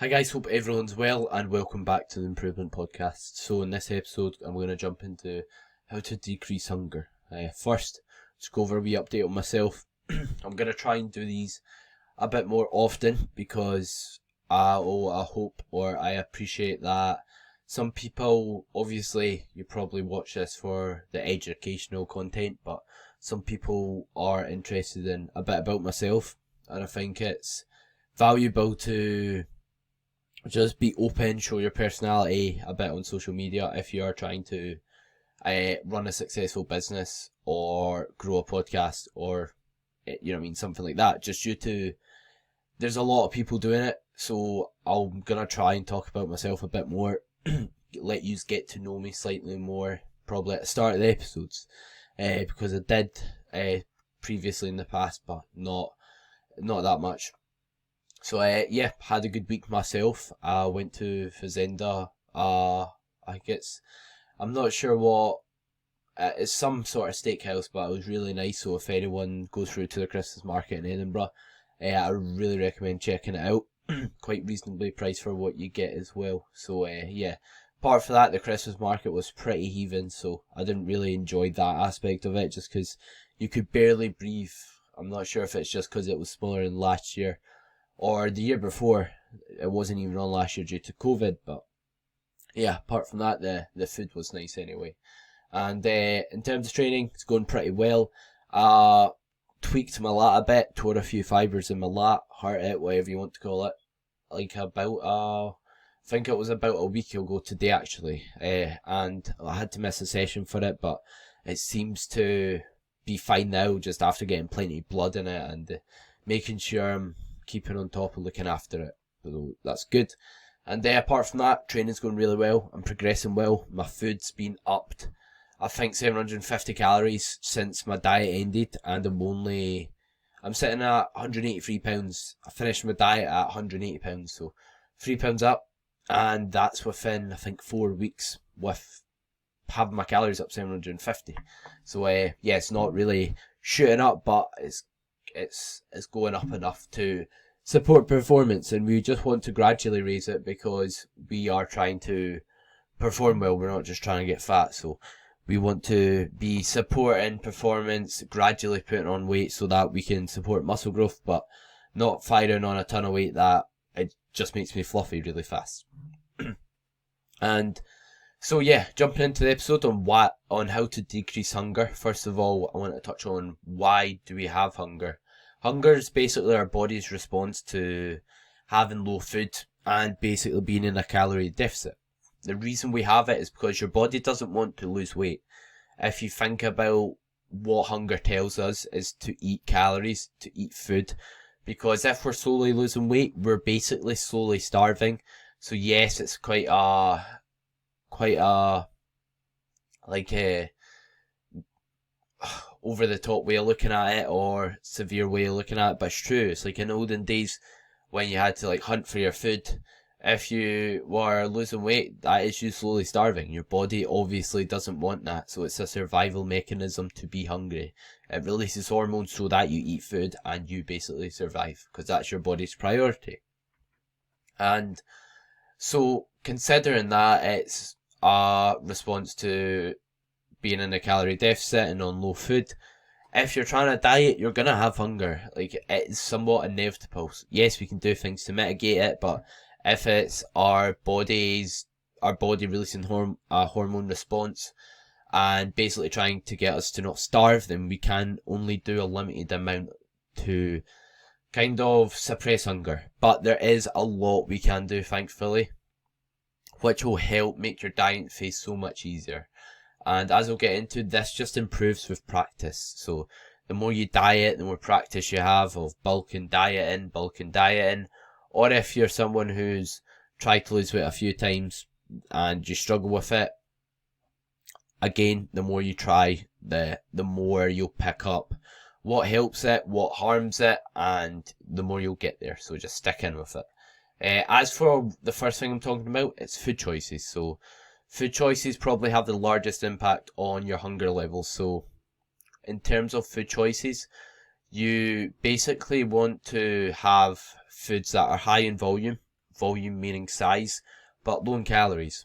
Hi guys, hope everyone's well and welcome back to the Improvement Podcast. So in this episode I'm going to jump into how to decrease hunger. First, just go over a wee update on myself. I'm going to try and do these a bit more often because I hope or I appreciate that some people, obviously you probably watch this for the educational content, but some people are interested in a bit about myself, and I think it's valuable to just be open, show your personality a bit on social media if you are trying to run a successful business or grow a podcast or, something like that. Just due to, there's a lot of people doing it, so I'm going to try and talk about myself a bit more, let you get to know me slightly more, probably at the start of the episodes, because I did previously in the past, but not that much. So had a good week myself. I went to Fazenda. I'm not sure what. It's some sort of steakhouse, but it was really nice. So if anyone goes through to the Christmas market in Edinburgh, I really recommend checking it out. Quite reasonably priced for what you get as well. So apart from that, the Christmas market was pretty heaving. So I didn't really enjoy that aspect of it, just because you could barely breathe. I'm not sure if it's just because it was smaller than last year or the year before. It wasn't even on last year due to COVID, but yeah, apart from that, the food was nice anyway. And in terms of training, it's going pretty well. Tweaked my lat a bit, tore a few fibres in my lat, hurt it, whatever you want to call it. Like I think it was about a week ago today actually, and I had to miss a session for it, but it seems to be fine now, just after getting plenty of blood in it and making sure I'm keeping on top and looking after it. So that's good. And apart from that, training's going really well. I'm progressing well. My food's been upped, I think 750 calories since my diet ended, and I'm sitting at 183 pounds. I finished my diet at 180 pounds, so 3 pounds up, and that's within I think 4 weeks with having my calories up 750. So it's not really shooting up, but it's going up enough to support performance, and we just want to gradually raise it because we are trying to perform well. We're not just trying to get fat, so we want to be supporting performance, gradually putting on weight so that we can support muscle growth, but not firing on a ton of weight that it just makes me fluffy really fast. And so jumping into the episode on how to decrease hunger. First of all, I want to touch on why do we have hunger. Hunger is basically our body's response to having low food and basically being in a calorie deficit. The reason we have it is because your body doesn't want to lose weight. If you think about what hunger tells us is to eat calories, to eat food, because if we're slowly losing weight, we're basically slowly starving. So yes, it's quite a over the top way of looking at it, or severe way of looking at it, but it's true. It's like in olden days when you had to hunt for your food. If you were losing weight, that is you slowly starving. Your body obviously doesn't want that, so it's a survival mechanism to be hungry. It releases hormones so that you eat food and you basically survive, because that's your body's priority. And so considering that it's a response to being in a calorie deficit and on low food, if you're trying to diet, you're going to have hunger. It's somewhat inevitable. Yes, we can do things to mitigate it, but if it's our body releasing a hormone response and basically trying to get us to not starve, then we can only do a limited amount to kind of suppress hunger. But there is a lot we can do, thankfully, which will help make your diet phase so much easier. And as we'll get into, this just improves with practice. So the more you diet, the more practice you have of bulk and dieting. Or if you're someone who's tried to lose weight a few times and you struggle with it, again, the more you try, the more you'll pick up what helps it, what harms it, and the more you'll get there. So just stick in with it. As for the first thing I'm talking about, it's food choices. So food choices probably have the largest impact on your hunger levels. So in terms of food choices, you basically want to have foods that are high in volume. volume meaning size, but low in calories.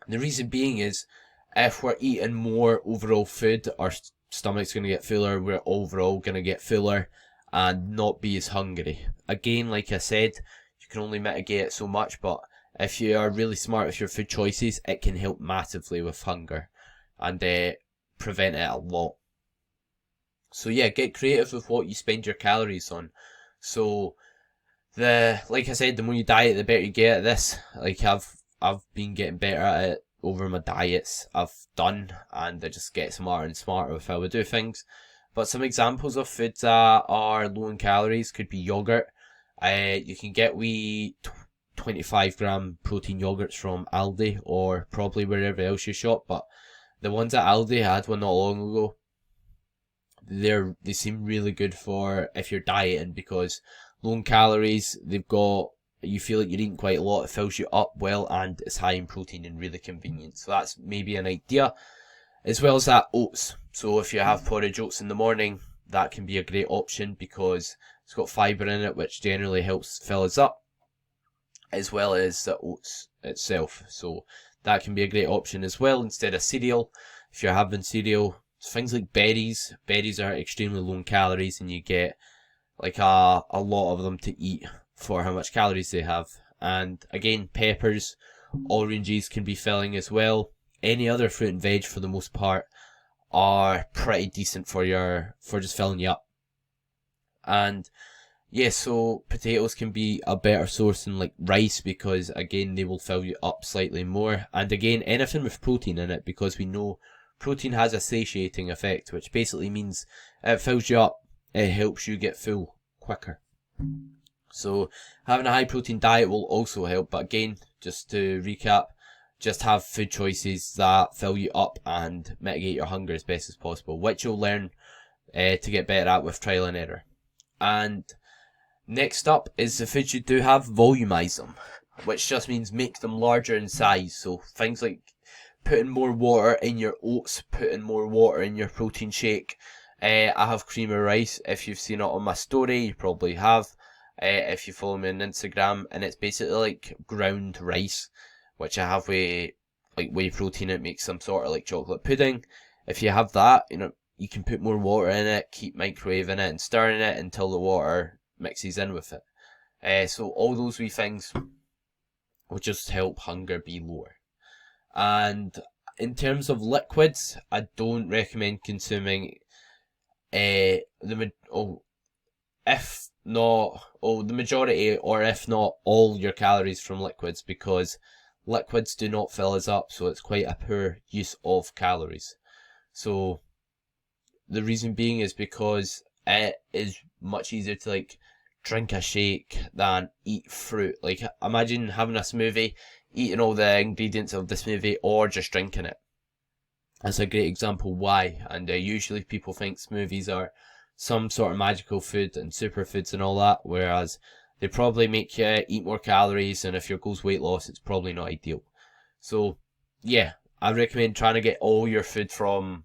The reason being is, if we're eating more overall food, our stomach's going to get fuller, we're overall going to get fuller and not be as hungry. Again, like I said, you can only mitigate it so much, but if you are really smart with your food choices, it can help massively with hunger and prevent it a lot. So yeah, get creative with what you spend your calories on. So like I said, the more you diet, the better you get at this. Like I've been getting better at it over my diets I've done, and I just get smarter and smarter with how I do things. But some examples of foods that are low in calories could be yogurt. You can get 25-gram protein yogurts from Aldi or probably wherever else you shop, but the ones at Aldi, I had one not long ago. They seem really good for if you're dieting, because low in calories, you feel like you're eating quite a lot, it fills you up well, and it's high in protein and really convenient. So that's maybe an idea. As well as that, oats. So if you have porridge oats in the morning, that can be a great option because it's got fibre in it, which generally helps fill us up, as well as the oats itself. So that can be a great option as well instead of cereal. If you're having cereal, things like berries are extremely low in calories, and you get like a lot of them to eat for how much calories they have. And again, peppers, oranges can be filling as well. Any other fruit and veg, for the most part, are pretty decent for just filling you up. And yeah, so potatoes can be a better source than like rice, because again, they will fill you up slightly more. And again, anything with protein in it, because we know protein has a satiating effect, which basically means it fills you up, it helps you get full quicker. So having a high protein diet will also help, but again, just to recap, just have food choices that fill you up and mitigate your hunger as best as possible, which you'll learn to get better at with trial and error. And next up is the foods you do have, volumize them, which just means make them larger in size. So things like putting more water in your oats, putting more water in your protein shake. I have cream of rice. If you've seen it on my story, you probably have. If you follow me on Instagram, and it's basically like ground rice, which I have whey protein. It makes some sort of like chocolate pudding. If you have that, you can put more water in it, keep microwaving it and stirring it until the water mixes in with it. So all those wee things will just help hunger be lower. And in terms of liquids, I don't recommend consuming the majority, or if not all, your calories from liquids, because liquids do not fill us up, so it's quite a poor use of calories. So the reason being is because it is much easier to like drink a shake than eat fruit. Like imagine having a smoothie, eating all the ingredients of the smoothie, or just drinking it. That's a great example why. And usually people think smoothies are some sort of magical food and superfoods and all that, whereas they probably make you eat more calories, and if your goal's weight loss, it's probably not ideal. So yeah, I recommend trying to get all your food from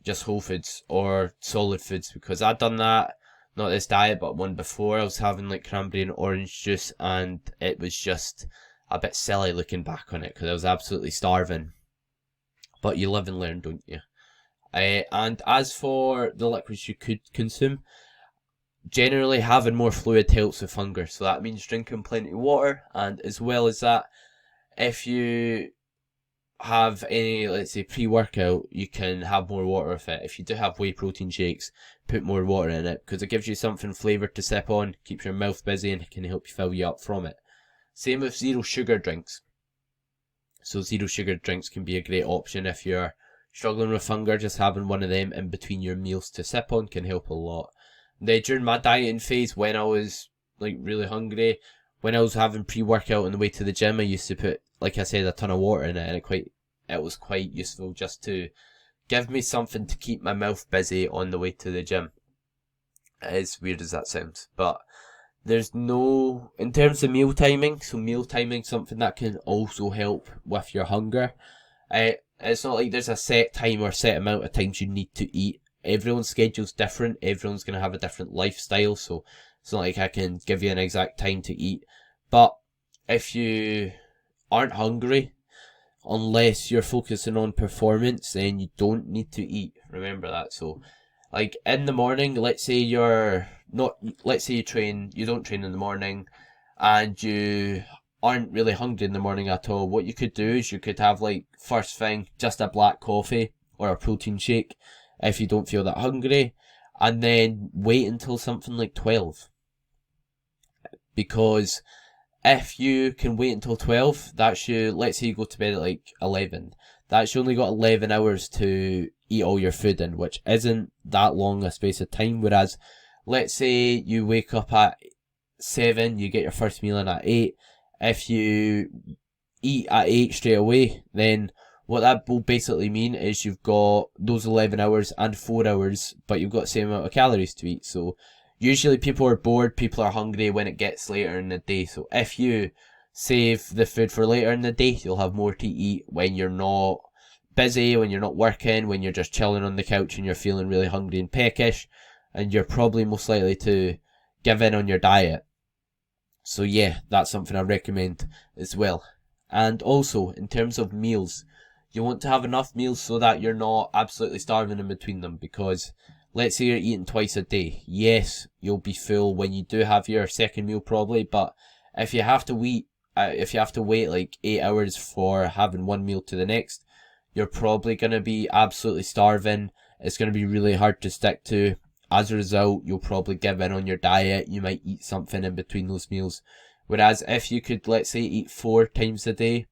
just whole foods or solid foods, because I've done that, not this diet, but one before. I was having like cranberry and orange juice, and it was just a bit silly looking back on it, because I was absolutely starving. But you live and learn, don't you? And as for the liquids you could consume, generally having more fluid helps with hunger. So that means drinking plenty of water, and as well as that, if you have any, let's say, pre-workout, you can have more water with it. If you do have whey protein shakes, put more water in it, because it gives you something flavoured to sip on, keeps your mouth busy, and it can help you fill you up from it. Same with zero sugar drinks. So zero sugar drinks can be a great option if you're struggling with hunger. Just having one of them in between your meals to sip on can help a lot. During my dieting phase, when I was like really hungry, when I was having pre-workout on the way to the gym, I used to put, like I said, a ton of water in it, and it was quite useful just to give me something to keep my mouth busy on the way to the gym. As weird as that sounds, but there's no, in terms of meal timing, so meal timing is something that can also help with your hunger. It's not like there's a set time or set amount of times you need to eat. Everyone's schedule's different. Everyone's going to have a different lifestyle, so it's not like I can give you an exact time to eat. But if you aren't hungry, unless you're focusing on performance, then you don't need to eat. Remember that. So, like in the morning, let's say you don't train in the morning, and you aren't really hungry in the morning at all. What you could do is you could have, like, first thing, just a black coffee or a protein shake if you don't feel that hungry, and then wait until something like 12. Because if you can wait until 12, that's you, let's say you go to bed at like 11, that's you only got 11 hours to eat all your food in, which isn't that long a space of time. Whereas, let's say you wake up at 7, you get your first meal in at 8, if you eat at 8 straight away, then what that will basically mean is you've got those 11 hours and 4 hours, but you've got the same amount of calories to eat. So usually people are bored, people are hungry when it gets later in the day. So if you save the food for later in the day, you'll have more to eat when you're not busy, when you're not working, when you're just chilling on the couch and you're feeling really hungry and peckish, and you're probably most likely to give in on your diet. So yeah, that's something I recommend as well. And also, in terms of meals, you want to have enough meals so that you're not absolutely starving in between them, because let's say you're eating twice a day. Yes, you'll be full when you do have your second meal probably, but if you have to wait like 8 hours for having one meal to the next, you're probably going to be absolutely starving. It's going to be really hard to stick to. As a result, you'll probably give in on your diet. You might eat something in between those meals. Whereas if you could, let's say, eat 4 times a day,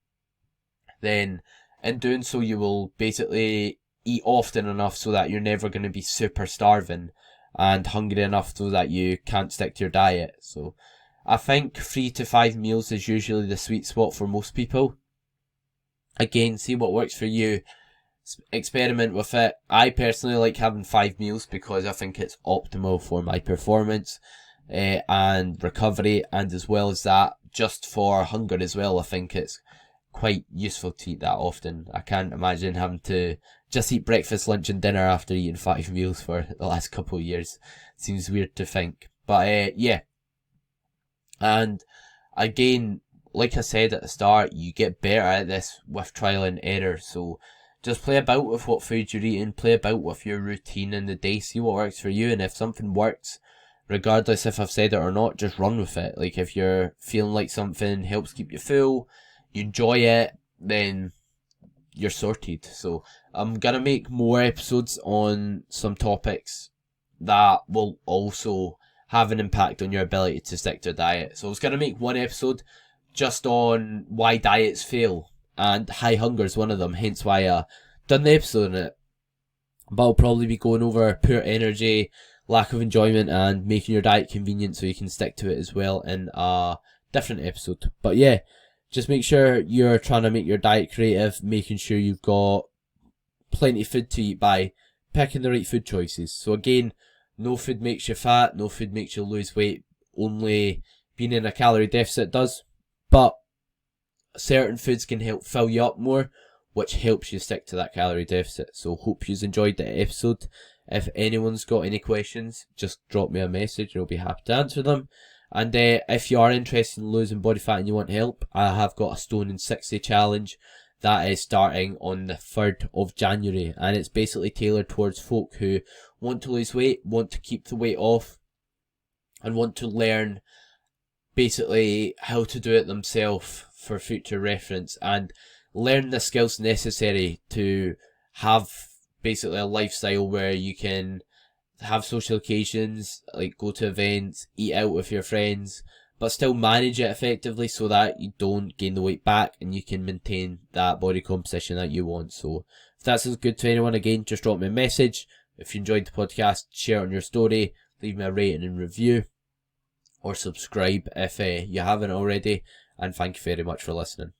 then in doing so, you will basically eat often enough so that you're never going to be super starving and hungry enough so that you can't stick to your diet. So I think 3 to 5 meals is usually the sweet spot for most people. Again, see what works for you. Experiment with it. I personally like having 5 meals because I think it's optimal for my performance and recovery, and as well as that, just for hunger as well, I think it's quite useful to eat that often. I can't imagine having to just eat breakfast, lunch and dinner after eating 5 meals for the last couple of years. Seems weird to think. But yeah. And again, like I said at the start, you get better at this with trial and error. So just play about with what food you're eating, play about with your routine in the day, see what works for you, and if something works, regardless if I've said it or not, just run with it. Like, if you're feeling like something helps keep you full, you enjoy it, then you're sorted. So I'm gonna make more episodes on some topics that will also have an impact on your ability to stick to a diet. So I was gonna make one episode just on why diets fail, and high hunger is one of them, hence why I done the episode on it. But I'll probably be going over poor energy, lack of enjoyment, and making your diet convenient so you can stick to it as well in a different episode. But yeah, just make sure you're trying to make your diet creative, making sure you've got plenty of food to eat by, picking the right food choices. So again, no food makes you fat, no food makes you lose weight, only being in a calorie deficit does. But certain foods can help fill you up more, which helps you stick to that calorie deficit. So hope you've enjoyed the episode. If anyone's got any questions, just drop me a message and I'll be happy to answer them. And if you are interested in losing body fat and you want help, I have got a stone in 60 challenge that is starting on the 3rd of January, and it's basically tailored towards folk who want to lose weight, want to keep the weight off, and want to learn basically how to do it themselves for future reference, and learn the skills necessary to have basically a lifestyle where you can have social occasions, like go to events, eat out with your friends, but still manage it effectively so that you don't gain the weight back and you can maintain that body composition that you want. So if that sounds good to anyone, again, just drop me a message. If you enjoyed the podcast, share it on your story, leave me a rating and review, or subscribe if you haven't already, and thank you very much for listening.